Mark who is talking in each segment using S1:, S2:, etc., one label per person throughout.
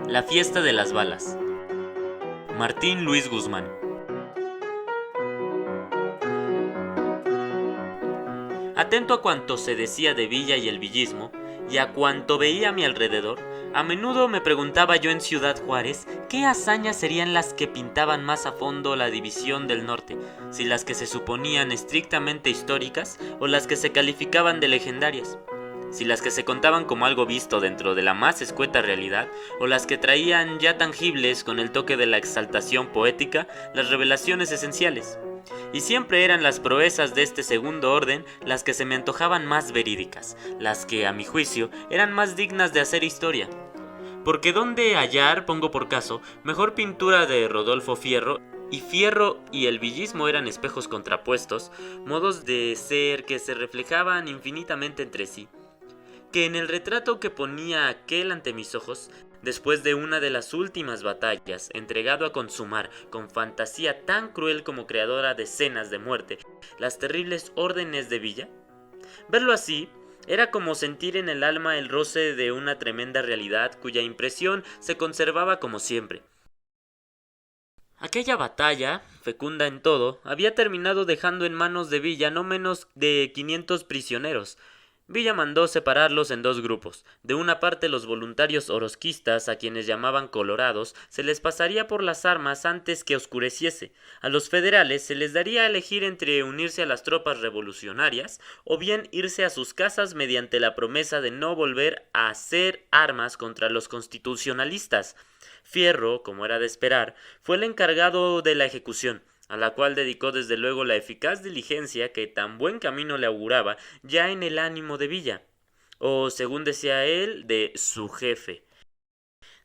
S1: La fiesta de las balas. Martín Luis Guzmán. Atento a cuanto se decía de Villa y el villismo, y a cuanto veía a mi alrededor, a menudo me preguntaba yo en Ciudad Juárez qué hazañas serían las que pintaban más a fondo la división del norte, si las que se suponían estrictamente históricas o las que se calificaban de legendarias, si las que se contaban como algo visto dentro de la más escueta realidad o las que traían ya tangibles con el toque de la exaltación poética las revelaciones esenciales. Y siempre eran las proezas de este segundo orden las que se me antojaban más verídicas, las que, a mi juicio, eran más dignas de hacer historia. Porque ¿dónde hallar, pongo por caso, mejor pintura de Rodolfo Fierro? Y Fierro y el villismo eran espejos contrapuestos, modos de ser que se reflejaban infinitamente entre sí, que en el retrato que ponía aquel ante mis ojos, después de una de las últimas batallas, entregado a consumar, con fantasía tan cruel como creadora de escenas de muerte, las terribles órdenes de Villa. Verlo así era como sentir en el alma el roce de una tremenda realidad cuya impresión se conservaba como siempre. Aquella batalla, fecunda en todo, había terminado dejando en manos de Villa no menos de 500 prisioneros. Villa mandó separarlos en dos grupos. De una parte los voluntarios orosquistas, a quienes llamaban colorados, se les pasaría por las armas antes que oscureciese. A los federales se les daría a elegir entre unirse a las tropas revolucionarias o bien irse a sus casas mediante la promesa de no volver a hacer armas contra los constitucionalistas. Fierro, como era de esperar, fue el encargado de la ejecución, a la cual dedicó desde luego la eficaz diligencia que tan buen camino le auguraba ya en el ánimo de Villa, o según decía él, de su jefe.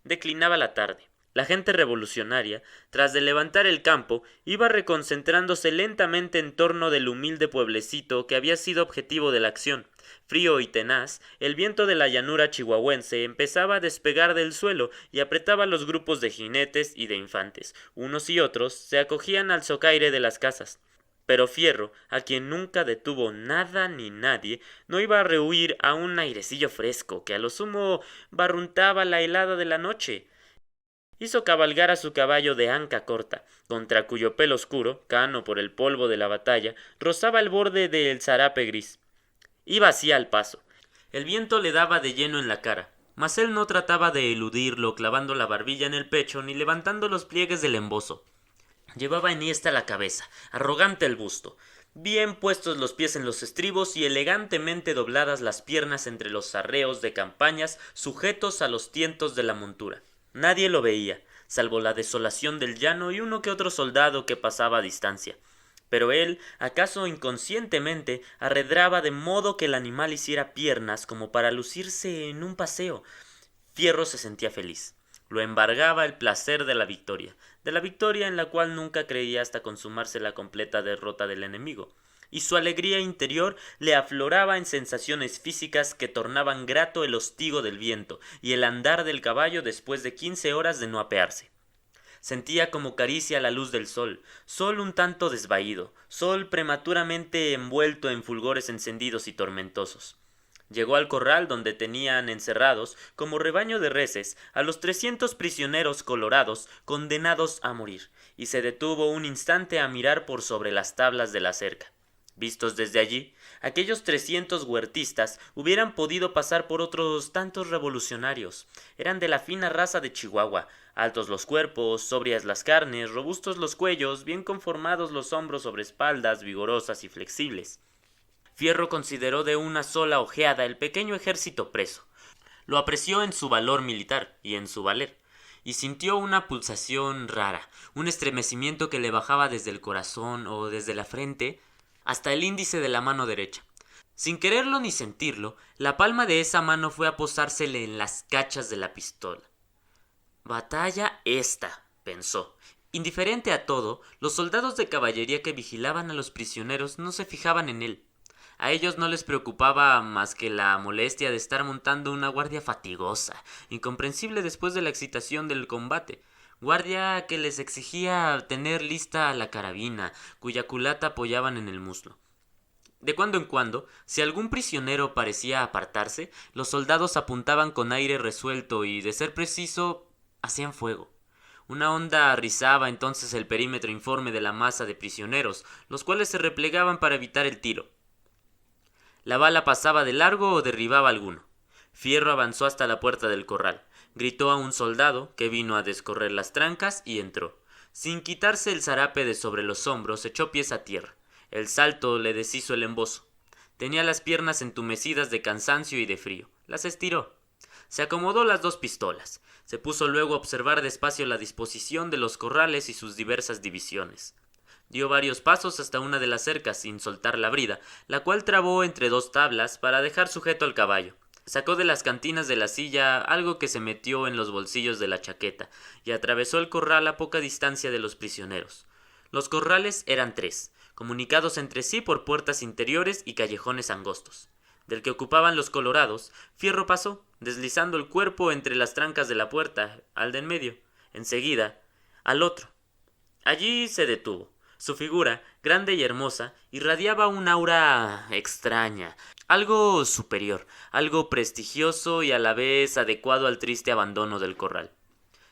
S1: Declinaba la tarde. La gente revolucionaria, tras de levantar el campo, iba reconcentrándose lentamente en torno del humilde pueblecito que había sido objetivo de la acción. Frío y tenaz, el viento de la llanura chihuahuense empezaba a despegar del suelo y apretaba los grupos de jinetes y de infantes. Unos y otros se acogían al socaire de las casas. Pero Fierro, a quien nunca detuvo nada ni nadie, no iba a rehuir a un airecillo fresco que a lo sumo barruntaba la helada de la noche. Hizo cabalgar a su caballo de anca corta, contra cuyo pelo oscuro, cano por el polvo de la batalla, rozaba el borde del zarape gris. Iba así al paso. El viento le daba de lleno en la cara, mas él no trataba de eludirlo clavando la barbilla en el pecho ni levantando los pliegues del embozo. Llevaba enhiesta la cabeza, arrogante el busto, bien puestos los pies en los estribos y elegantemente dobladas las piernas entre los arreos de campañas sujetos a los tientos de la montura. Nadie lo veía, salvo la desolación del llano y uno que otro soldado que pasaba a distancia. Pero él, acaso inconscientemente, arredraba de modo que el animal hiciera piernas como para lucirse en un paseo. Fierro se sentía feliz. Lo embargaba el placer de la victoria en la cual nunca creía hasta consumarse la completa derrota del enemigo, y su alegría interior le afloraba en sensaciones físicas que tornaban grato el hostigo del viento y el andar del caballo después de 15 horas de no apearse. Sentía como caricia la luz del sol, sol un tanto desvaído, sol prematuramente envuelto en fulgores encendidos y tormentosos. Llegó al corral donde tenían encerrados, como rebaño de reses, a los 300 prisioneros colorados condenados a morir, y se detuvo un instante a mirar por sobre las tablas de la cerca. Vistos desde allí, aquellos 300 huertistas hubieran podido pasar por otros tantos revolucionarios. Eran de la fina raza de Chihuahua, altos los cuerpos, sobrias las carnes, robustos los cuellos, bien conformados los hombros sobre espaldas vigorosas y flexibles. Fierro consideró de una sola ojeada el pequeño ejército preso. Lo apreció en su valor militar y en su valer, y sintió una pulsación rara, un estremecimiento que le bajaba desde el corazón o desde la frente hasta el índice de la mano derecha. Sin quererlo ni sentirlo, la palma de esa mano fue a posársele en las cachas de la pistola. Batalla esta, pensó. Indiferente a todo, los soldados de caballería que vigilaban a los prisioneros no se fijaban en él. A ellos no les preocupaba más que la molestia de estar montando una guardia fatigosa, incomprensible después de la excitación del combate, guardia que les exigía tener lista la carabina, cuya culata apoyaban en el muslo. De cuando en cuando, si algún prisionero parecía apartarse, los soldados apuntaban con aire resuelto y, de ser preciso, hacían fuego. Una onda rizaba entonces el perímetro informe de la masa de prisioneros, los cuales se replegaban para evitar el tiro. La bala pasaba de largo o derribaba a alguno. Fierro avanzó hasta la puerta del corral. Gritó a un soldado, que vino a descorrer las trancas, y entró. Sin quitarse el zarape de sobre los hombros, echó pies a tierra. El salto le deshizo el embozo. Tenía las piernas entumecidas de cansancio y de frío. Las estiró. Se acomodó las dos pistolas. Se puso luego a observar despacio la disposición de los corrales y sus diversas divisiones. Dio varios pasos hasta una de las cercas sin soltar la brida, la cual trabó entre dos tablas para dejar sujeto al caballo. Sacó de las cantinas de la silla algo que se metió en los bolsillos de la chaqueta y atravesó el corral a poca distancia de los prisioneros. Los corrales eran tres, comunicados entre sí por puertas interiores y callejones angostos. Del que ocupaban los colorados, Fierro pasó, deslizando el cuerpo entre las trancas de la puerta, al de en medio, enseguida, al otro. Allí se detuvo. Su figura, grande y hermosa, irradiaba un aura extraña, algo superior, algo prestigioso y a la vez adecuado al triste abandono del corral.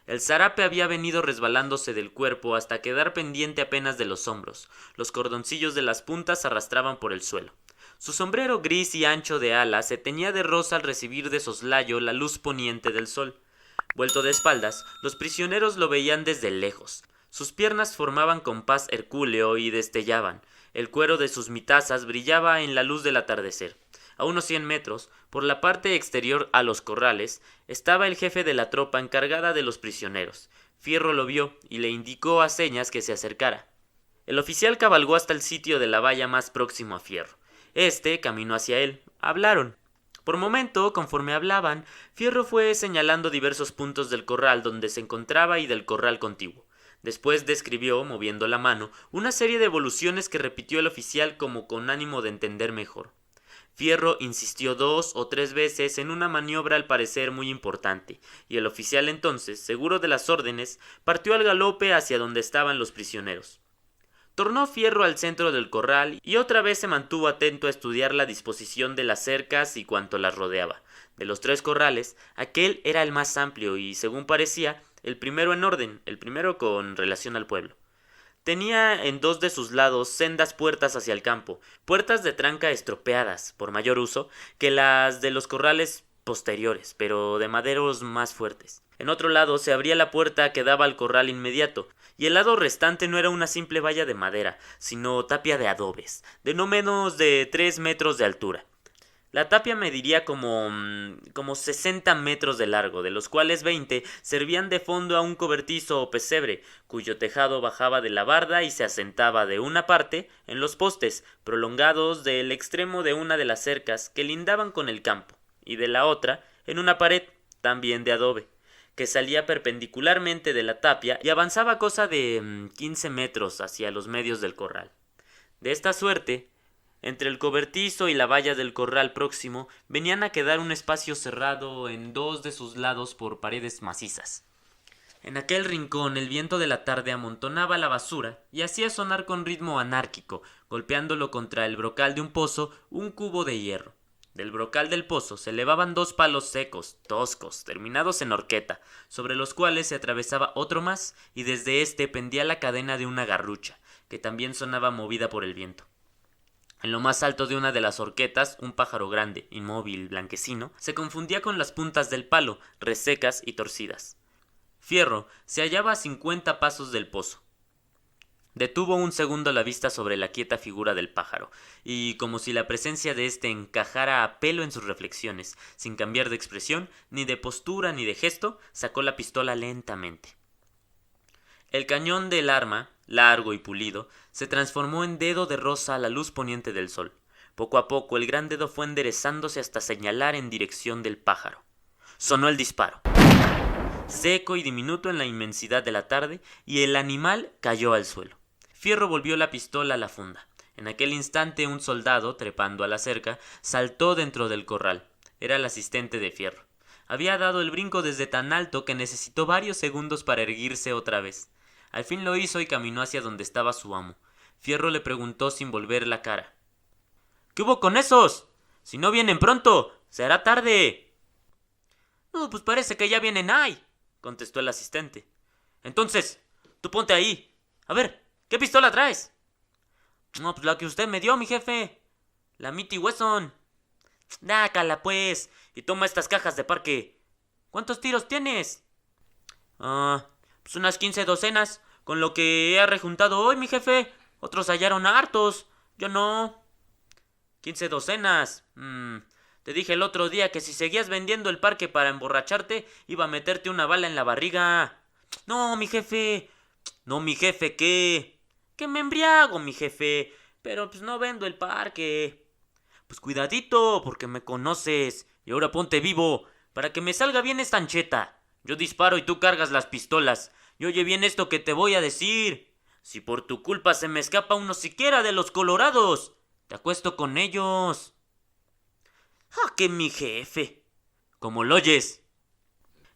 S1: El zarape había venido resbalándose del cuerpo hasta quedar pendiente apenas de los hombros. Los cordoncillos de las puntas arrastraban por el suelo. Su sombrero gris y ancho de ala se teñía de rosa al recibir de soslayo la luz poniente del sol. Vuelto de espaldas, los prisioneros lo veían desde lejos. Sus piernas formaban compás hercúleo y destellaban. El cuero de sus mitazas brillaba en la luz del atardecer. A unos 100 metros, por la parte exterior a los corrales, estaba el jefe de la tropa encargada de los prisioneros. Fierro lo vio y le indicó a señas que se acercara. El oficial cabalgó hasta el sitio de la valla más próximo a Fierro. Este caminó hacia él. Hablaron. Por momento, conforme hablaban, Fierro fue señalando diversos puntos del corral donde se encontraba y del corral contiguo. Después describió, moviendo la mano, una serie de evoluciones que repitió el oficial como con ánimo de entender mejor. Fierro insistió 2 o 3 veces en una maniobra al parecer muy importante, y el oficial entonces, seguro de las órdenes, partió al galope hacia donde estaban los prisioneros. Tornó Fierro al centro del corral y otra vez se mantuvo atento a estudiar la disposición de las cercas y cuanto las rodeaba. De los 3 corrales, aquel era el más amplio y, según parecía, el primero en orden, el primero con relación al pueblo. Tenía en 2 de sus lados sendas puertas hacia el campo, puertas de tranca estropeadas, por mayor uso, que las de los corrales posteriores, pero de maderos más fuertes. En otro lado se abría la puerta que daba al corral inmediato, y el lado restante no era una simple valla de madera, sino tapia de adobes, de no menos de 3 metros de altura. La tapia mediría como 60 metros de largo, de los cuales 20 servían de fondo a un cobertizo o pesebre, cuyo tejado bajaba de la barda y se asentaba de una parte en los postes, prolongados del extremo de una de las cercas que lindaban con el campo, y de la otra en una pared, también de adobe, que salía perpendicularmente de la tapia y avanzaba cosa de 15 metros hacia los medios del corral. De esta suerte, entre el cobertizo y la valla del corral próximo venían a quedar un espacio cerrado en 2 de sus lados por paredes macizas. En aquel rincón el viento de la tarde amontonaba la basura y hacía sonar con ritmo anárquico, golpeándolo contra el brocal de un pozo, un cubo de hierro. Del brocal del pozo se elevaban 2 palos secos, toscos, terminados en horqueta, sobre los cuales se atravesaba otro más, y desde éste pendía la cadena de una garrucha, que también sonaba movida por el viento. En lo más alto de una de las horquetas, un pájaro grande, inmóvil, blanquecino, se confundía con las puntas del palo, resecas y torcidas. Fierro se hallaba a 50 pasos del pozo. Detuvo un segundo la vista sobre la quieta figura del pájaro, y como si la presencia de éste encajara a pelo en sus reflexiones, sin cambiar de expresión, ni de postura ni de gesto, sacó la pistola lentamente. El cañón del arma, largo y pulido, se transformó en dedo de rosa a la luz poniente del sol. Poco a poco el gran dedo fue enderezándose hasta señalar en dirección del pájaro. Sonó el disparo, seco y diminuto en la inmensidad de la tarde, y el animal cayó al suelo. Fierro volvió la pistola a la funda. En aquel instante un soldado, trepando a la cerca, saltó dentro del corral. Era el asistente de Fierro. Había dado el brinco desde tan alto que necesitó varios segundos para erguirse otra vez. Al fin lo hizo y caminó hacia donde estaba su amo. Fierro le preguntó sin volver la cara: ¿Qué hubo con esos? Si no vienen pronto, se hará tarde. No, pues parece que ya vienen ahí. contestó el asistente. Entonces, tú ponte ahí. A ver, ¿qué pistola traes? No, pues la que usted me dio, mi jefe. La Mitty Wesson. Dácala, pues, y toma estas cajas de parque. ¿Cuántos tiros tienes? Pues unas 15 docenas, con lo que he rejuntado hoy, mi jefe. Otros hallaron hartos, yo no. 15 docenas. Te dije el otro día que si seguías vendiendo el parque para emborracharte, iba a meterte una bala en la barriga. No, mi jefe. No, mi jefe, ¿qué? Que me embriago, mi jefe. Pero pues no vendo el parque. Pues cuidadito, porque me conoces. Y ahora ponte vivo, para que me salga bien esta ancheta. Yo disparo y tú cargas las pistolas. Y oye bien esto que te voy a decir. Si por tu culpa se me escapa uno siquiera de los colorados, te acuesto con ellos. Que mi jefe. Como lo oyes.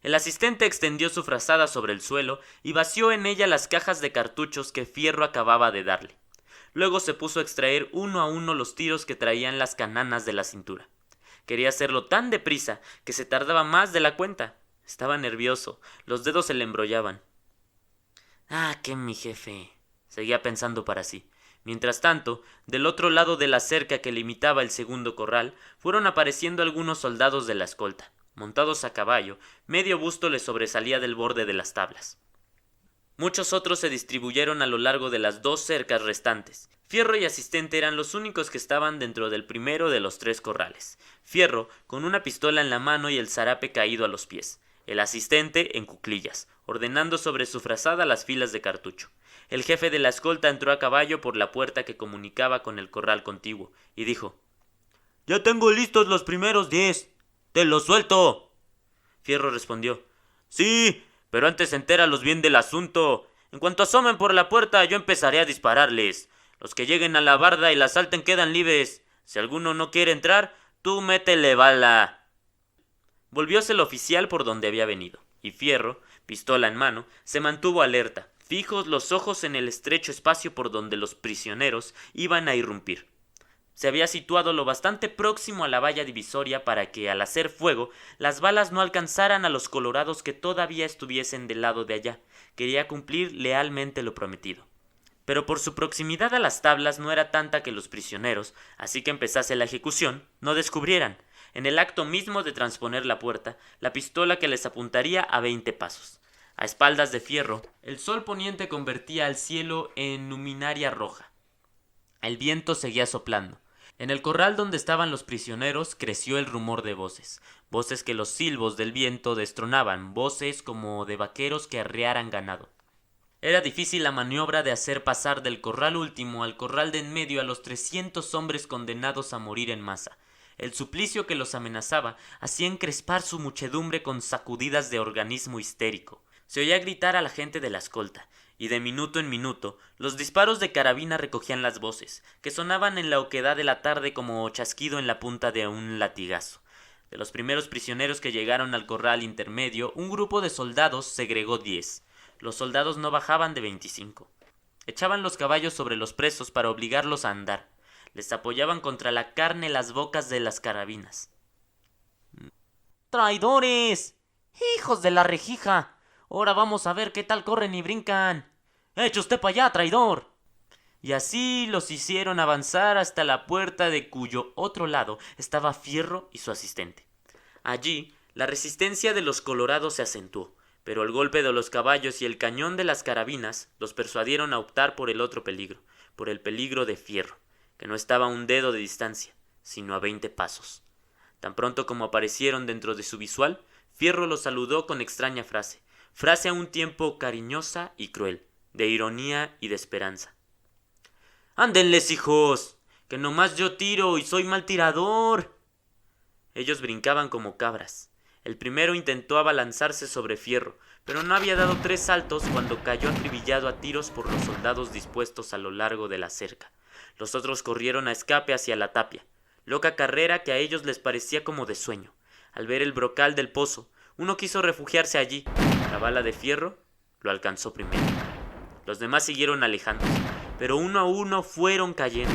S1: El asistente extendió su frazada sobre el suelo y vació en ella las cajas de cartuchos que Fierro acababa de darle. Luego se puso a extraer uno a uno los tiros que traían las cananas de la cintura. Quería hacerlo tan deprisa que se tardaba más de la cuenta. Estaba nervioso, los dedos se le embrollaban. Que mi jefe, seguía pensando para sí. Mientras tanto, del otro lado de la cerca que limitaba el segundo corral, fueron apareciendo algunos soldados de la escolta. Montados a caballo, medio busto les sobresalía del borde de las tablas. Muchos otros se distribuyeron a lo largo de las dos cercas restantes. Fierro y asistente eran los únicos que estaban dentro del primero de los 3 corrales. Fierro con una pistola en la mano y el zarape caído a los pies. El asistente en cuclillas, ordenando sobre su frazada las filas de cartucho. El jefe de la escolta entró a caballo por la puerta que comunicaba con el corral contiguo y dijo: «Ya tengo listos los primeros 10. ¡Te los suelto!». Fierro respondió: «Sí, pero antes entéralos bien del asunto. En cuanto asomen por la puerta, yo empezaré a dispararles. Los que lleguen a la barda y la asalten quedan libres. Si alguno no quiere entrar, tú métele bala». Volvióse el oficial por donde había venido, y Fierro, pistola en mano, se mantuvo alerta, fijos los ojos en el estrecho espacio por donde los prisioneros iban a irrumpir. Se había situado lo bastante próximo a la valla divisoria para que, al hacer fuego, las balas no alcanzaran a los colorados que todavía estuviesen del lado de allá. Quería cumplir lealmente lo prometido. Pero por su proximidad a las tablas no era tanta que los prisioneros, así que empezase la ejecución, no descubrieran, en el acto mismo de transponer la puerta, la pistola que les apuntaría a 20 pasos. A espaldas de Fierro, el sol poniente convertía al cielo en luminaria roja. El viento seguía soplando. En el corral donde estaban los prisioneros creció el rumor de voces, voces que los silbos del viento destronaban, voces como de vaqueros que arrearan ganado. Era difícil la maniobra de hacer pasar del corral último al corral de en medio a los 300 hombres condenados a morir en masa. El suplicio que los amenazaba hacía encrespar su muchedumbre con sacudidas de organismo histérico. Se oía gritar a la gente de la escolta, y de minuto en minuto los disparos de carabina recogían las voces, que sonaban en la oquedad de la tarde como chasquido en la punta de un latigazo. De los primeros prisioneros que llegaron al corral intermedio, un grupo de soldados segregó 10. Los soldados no bajaban de 25. Echaban los caballos sobre los presos para obligarlos a andar. Les apoyaban contra la carne las bocas de las carabinas. ¡Traidores! ¡Hijos de la rejija! Ahora vamos a ver qué tal corren y brincan. ¡Echa usted para allá, traidor! Y así los hicieron avanzar hasta la puerta de cuyo otro lado estaba Fierro y su asistente. Allí la resistencia de los colorados se acentuó, pero el golpe de los caballos y el cañón de las carabinas los persuadieron a optar por el otro peligro, por el peligro de Fierro, que no estaba a un dedo de distancia, sino a 20 pasos. Tan pronto como aparecieron dentro de su visual, Fierro los saludó con extraña frase a un tiempo cariñosa y cruel, de ironía y de esperanza. «¡Ándenles, hijos! ¡Que nomás yo tiro y soy mal tirador!». Ellos brincaban como cabras. El primero intentó abalanzarse sobre Fierro, pero no había dado 3 saltos cuando cayó acribillado a tiros por los soldados dispuestos a lo largo de la cerca. Los otros corrieron a escape hacia la tapia, loca carrera que a ellos les parecía como de sueño. Al ver el brocal del pozo, uno quiso refugiarse allí. La bala de Fierro lo alcanzó primero. Los demás siguieron alejándose, pero uno a uno fueron cayendo.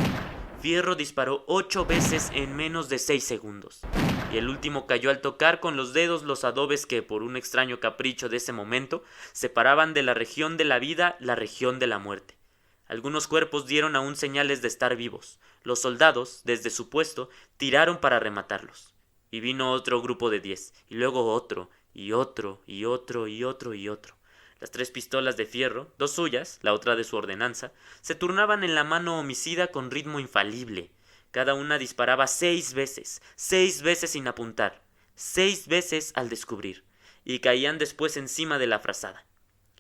S1: Fierro disparó 8 veces en menos de 6 segundos, y y el último cayó al tocar con los dedos los adobes que, por un extraño capricho de ese momento, separaban de la región de la vida la región de la muerte. Algunos cuerpos dieron aún señales de estar vivos. Los soldados, desde su puesto, tiraron para rematarlos. Y vino otro grupo de 10, y luego otro, y otro, y otro, y otro, y otro. Las 3 pistolas de fierro, 2 suyas, la otra de su ordenanza, se turnaban en la mano homicida con ritmo infalible. Cada una disparaba 6 veces sin apuntar, 6 veces al descubrir, y caían después encima de la frazada.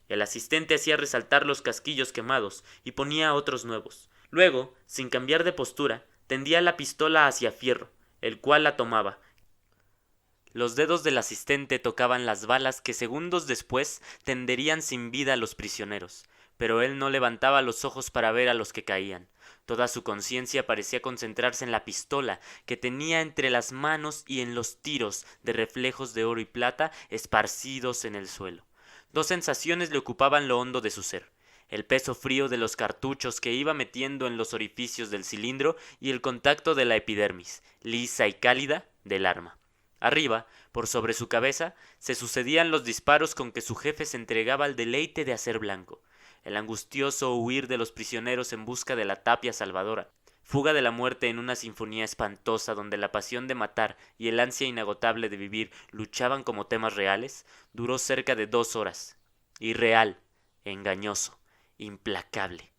S1: El asistente hacía resaltar los casquillos quemados y ponía otros nuevos. Luego, sin cambiar de postura, tendía la pistola hacia Fierro, el cual la tomaba. Los dedos del asistente tocaban las balas que segundos después tenderían sin vida a los prisioneros, pero él no levantaba los ojos para ver a los que caían. Toda su conciencia parecía concentrarse en la pistola que tenía entre las manos y en los tiros de reflejos de oro y plata esparcidos en el suelo. 2 sensaciones le ocupaban lo hondo de su ser: el peso frío de los cartuchos que iba metiendo en los orificios del cilindro y el contacto de la epidermis, lisa y cálida, del arma. Arriba, por sobre su cabeza, se sucedían los disparos con que su jefe se entregaba al deleite de hacer blanco. El angustioso huir de los prisioneros en busca de la tapia salvadora, fuga de la muerte en una sinfonía espantosa donde la pasión de matar y el ansia inagotable de vivir luchaban como temas reales, duró cerca de 2 horas. Irreal, engañoso, implacable.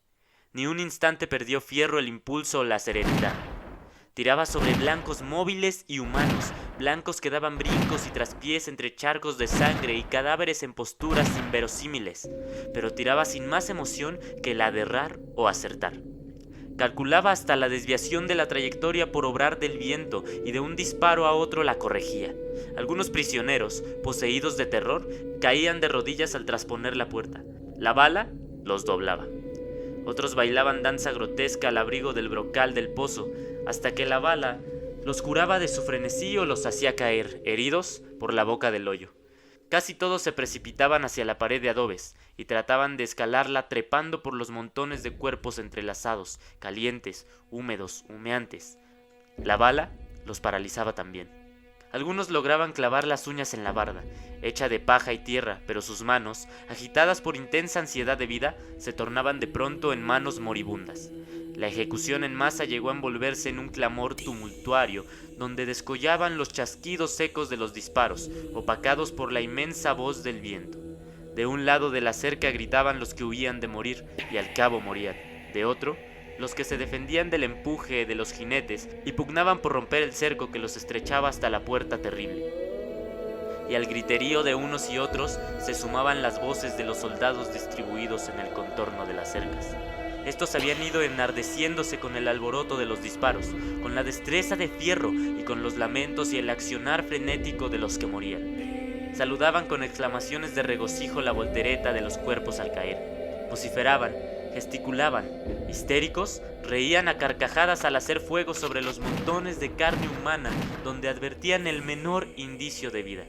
S1: Ni un instante perdió Fierro el impulso o la serenidad. Tiraba sobre blancos móviles y humanos, blancos que daban brincos y traspiés entre charcos de sangre y cadáveres en posturas inverosímiles, pero tiraba sin más emoción que la de errar o acertar. Calculaba hasta la desviación de la trayectoria por obrar del viento y de un disparo a otro la corregía. Algunos prisioneros, poseídos de terror, caían de rodillas al trasponer la puerta. La bala los doblaba. Otros bailaban danza grotesca al abrigo del brocal del pozo, hasta que la bala los curaba de su frenesí o los hacía caer, heridos, por la boca del hoyo. Casi todos se precipitaban hacia la pared de adobes y trataban de escalarla trepando por los montones de cuerpos entrelazados, calientes, húmedos, humeantes. La bala los paralizaba también. Algunos lograban clavar las uñas en la barda, hecha de paja y tierra, pero sus manos, agitadas por intensa ansiedad de vida, se tornaban de pronto en manos moribundas. La ejecución en masa llegó a envolverse en un clamor tumultuario, donde descollaban los chasquidos secos de los disparos, opacados por la inmensa voz del viento. De un lado de la cerca gritaban los que huían de morir, y al cabo morían. De otro, los que se defendían del empuje de los jinetes y pugnaban por romper el cerco que los estrechaba hasta la puerta terrible. Y al griterío de unos y otros se sumaban las voces de los soldados distribuidos en el contorno de las cercas. Estos habían ido enardeciéndose con el alboroto de los disparos, con la destreza de Fierro y con los lamentos y el accionar frenético de los que morían. Saludaban con exclamaciones de regocijo la voltereta de los cuerpos al caer. Vociferaban, gesticulaban, histéricos, reían a carcajadas al hacer fuego sobre los montones de carne humana donde advertían el menor indicio de vida.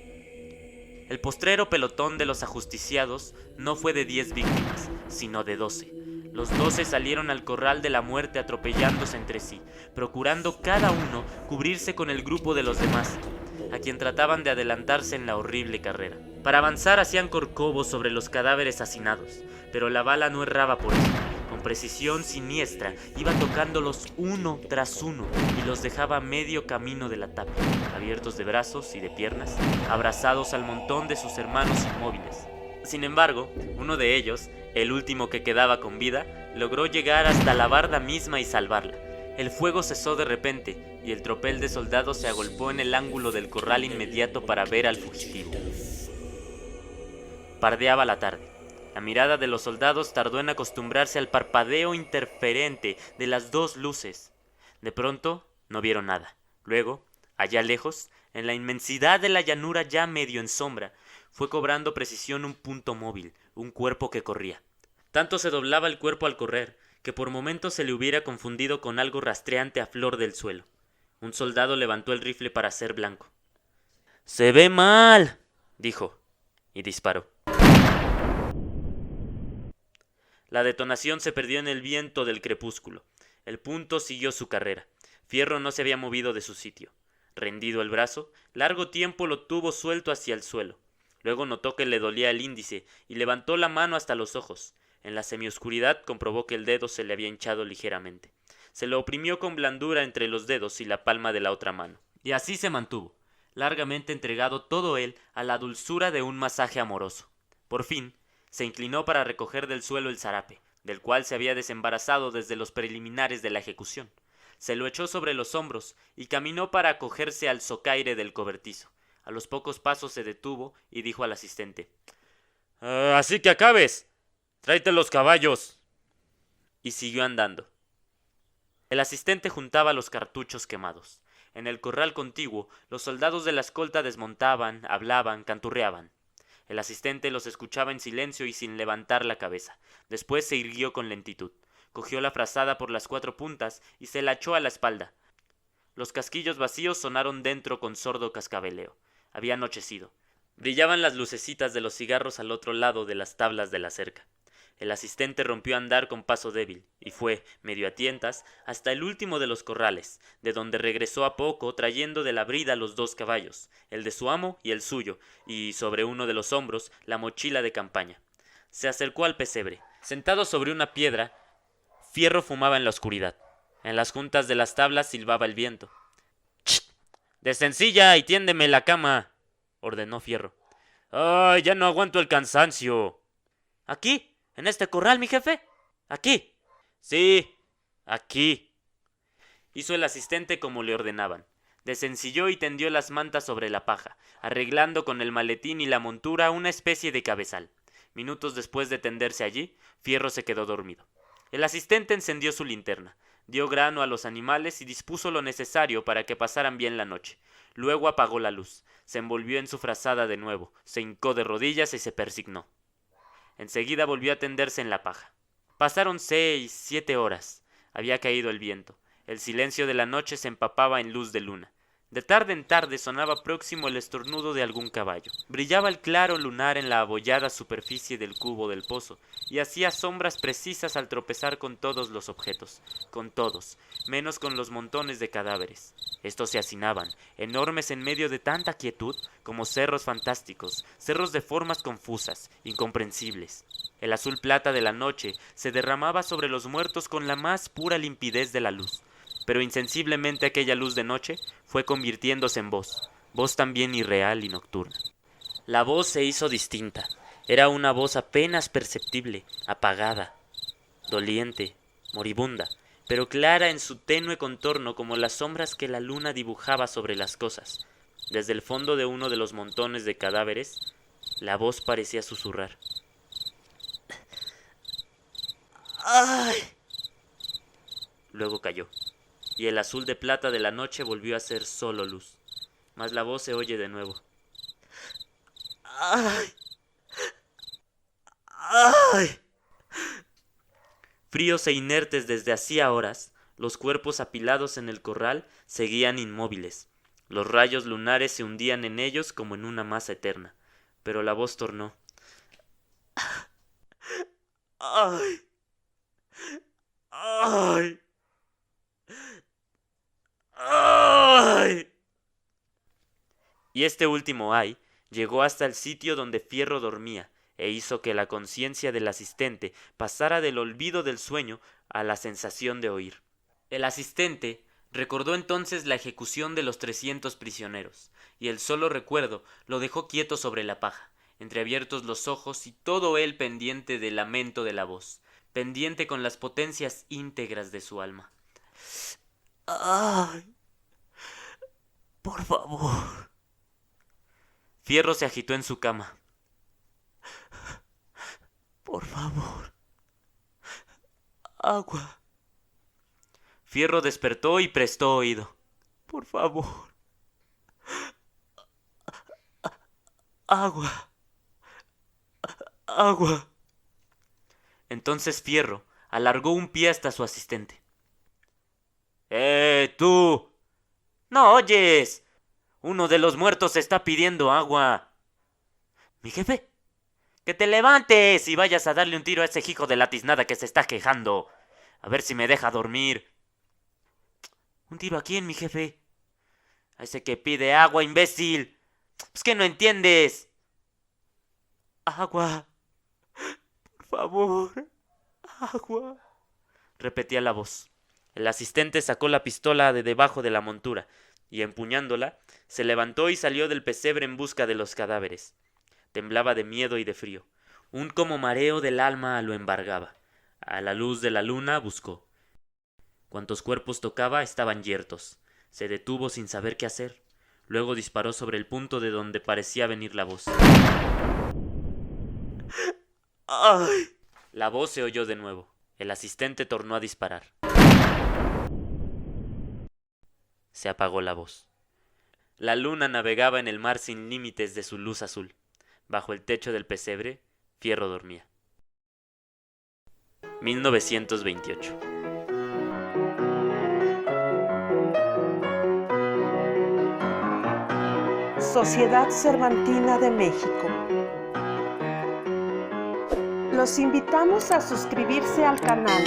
S1: El postrero pelotón de los ajusticiados no fue de 10 víctimas, sino de 12. Los 12 salieron al corral de la muerte atropellándose entre sí, procurando cada uno cubrirse con el grupo de los demás, a quien trataban de adelantarse en la horrible carrera. Para avanzar hacían corcovos sobre los cadáveres hacinados, pero la bala no erraba por eso. Con precisión siniestra iba tocándolos uno tras uno y los dejaba a medio camino de la tapia, abiertos de brazos y de piernas, abrazados al montón de sus hermanos inmóviles. Sin embargo, uno de ellos, el último que quedaba con vida, logró llegar hasta la barda misma y salvarla. El fuego cesó de repente y el tropel de soldados se agolpó en el ángulo del corral inmediato para ver al fugitivo. Pardeaba la tarde. La mirada de los soldados tardó en acostumbrarse al parpadeo interferente de las 2 luces. De pronto no vieron nada. Luego, allá lejos, en la inmensidad de la llanura ya medio en sombra, fue cobrando precisión un punto móvil, un cuerpo que corría. Tanto se doblaba el cuerpo al correr, que por momentos se le hubiera confundido con algo rastreante a flor del suelo. Un soldado levantó el rifle para hacer blanco. «¡Se ve mal!», dijo, y disparó. La detonación se perdió en el viento del crepúsculo. El punto siguió su carrera. Fierro no se había movido de su sitio. Rendido el brazo, largo tiempo lo tuvo suelto hacia el suelo. Luego notó que le dolía el índice y levantó la mano hasta los ojos. En la semioscuridad comprobó que el dedo se le había hinchado ligeramente. Se lo oprimió con blandura entre los dedos y la palma de la otra mano. Y así se mantuvo, largamente entregado todo él a la dulzura de un masaje amoroso. Por fin, se inclinó para recoger del suelo el zarape, del cual se había desembarazado desde los preliminares de la ejecución. Se lo echó sobre los hombros y caminó para acogerse al socaire del cobertizo. A los pocos pasos se detuvo y dijo al asistente: Así que acabes. Tráete los caballos. Y siguió andando. El asistente juntaba los cartuchos quemados. En el corral contiguo, los soldados de la escolta desmontaban, hablaban, canturreaban. El asistente los escuchaba en silencio y sin levantar la cabeza. Después se irguió con lentitud. Cogió la frazada por las 4 puntas y se la echó a la espalda. Los casquillos vacíos sonaron dentro con sordo cascabeleo. Había anochecido. Brillaban las lucecitas de los cigarros al otro lado de las tablas de la cerca. El asistente rompió a andar con paso débil, y fue, medio a tientas, hasta el último de los corrales, de donde regresó a poco trayendo de la brida los 2 caballos, el de su amo y el suyo, y sobre uno de los hombros la mochila de campaña. Se acercó al pesebre. Sentado sobre una piedra, Fierro fumaba en la oscuridad. En las juntas de las tablas silbaba el viento. ¡Cht! ¡Dessencilla y tiéndeme la cama!, ordenó Fierro. ¡Ay, ya no aguanto el cansancio! ¿Aquí? ¿En este corral, mi jefe? ¿Aquí? Sí, aquí. Hizo el asistente como le ordenaban. Desencilló y tendió las mantas sobre la paja, arreglando con el maletín y la montura una especie de cabezal. Minutos después de tenderse allí, Fierro se quedó dormido. El asistente encendió su linterna, dio grano a los animales y dispuso lo necesario para que pasaran bien la noche. Luego apagó la luz, se envolvió en su frazada de nuevo, se hincó de rodillas y se persignó. Enseguida volvió a tenderse en la paja. Pasaron 6, 7 horas. Había caído el viento. El silencio de la noche se empapaba en luz de luna. De tarde en tarde sonaba próximo el estornudo de algún caballo. Brillaba el claro lunar en la abollada superficie del cubo del pozo, y hacía sombras precisas al tropezar con todos los objetos, con todos, menos con los montones de cadáveres. Estos se hacinaban, enormes en medio de tanta quietud, como cerros fantásticos, cerros de formas confusas, incomprensibles. El azul plata de la noche se derramaba sobre los muertos con la más pura limpidez de la luz. Pero insensiblemente aquella luz de noche fue convirtiéndose en voz, voz también irreal y nocturna. La voz se hizo distinta. Era una voz apenas perceptible, apagada, doliente, moribunda, pero clara en su tenue contorno como las sombras que la luna dibujaba sobre las cosas. Desde el fondo de uno de los montones de cadáveres, la voz parecía susurrar. ¡Ay! Luego cayó, y el azul de plata de la noche volvió a ser solo luz. Mas la voz se oye de nuevo. ¡Ay! ¡Ay! Fríos e inertes desde hacía horas, los cuerpos apilados en el corral seguían inmóviles. Los rayos lunares se hundían en ellos como en una masa eterna. Pero la voz tornó. ¡Ay! ¡Ay! ¡Ay! Y este último ay llegó hasta el sitio donde Fierro dormía, e hizo que la conciencia del asistente pasara del olvido del sueño a la sensación de oír. El asistente recordó entonces la ejecución de los 300 prisioneros, y el solo recuerdo lo dejó quieto sobre la paja, entreabiertos los ojos y todo él pendiente del lamento de la voz, pendiente con las potencias íntegras de su alma. ¡Ay! Por favor. Fierro se agitó en su cama. Por favor. Agua. Fierro despertó y prestó oído. Por favor. Agua. Agua. Entonces Fierro alargó un pie hasta su asistente. ¡Tú! ¿No oyes? Uno de los muertos está pidiendo agua. ¿Mi jefe? ¡Que te levantes y vayas a darle un tiro a ese hijo de la tiznada que se está quejando! A ver si me deja dormir. ¿Un tiro a quién, mi jefe? A ese que pide agua, imbécil. Es que no entiendes. Agua. Por favor. Agua. Repetía la voz. El asistente sacó la pistola de debajo de la montura y, empuñándola, se levantó y salió del pesebre en busca de los cadáveres. Temblaba de miedo y de frío. Un como mareo del alma lo embargaba. A la luz de la luna buscó. Cuantos cuerpos tocaba estaban yertos. Se detuvo sin saber qué hacer. Luego disparó sobre el punto de donde parecía venir la voz. ¡Ay! La voz se oyó de nuevo. El asistente tornó a disparar. Se apagó la voz. La luna navegaba en el mar sin límites de su luz azul. Bajo el techo del pesebre, Fierro dormía. 1928.
S2: Sociedad Cervantina de México. Los invitamos a suscribirse al canal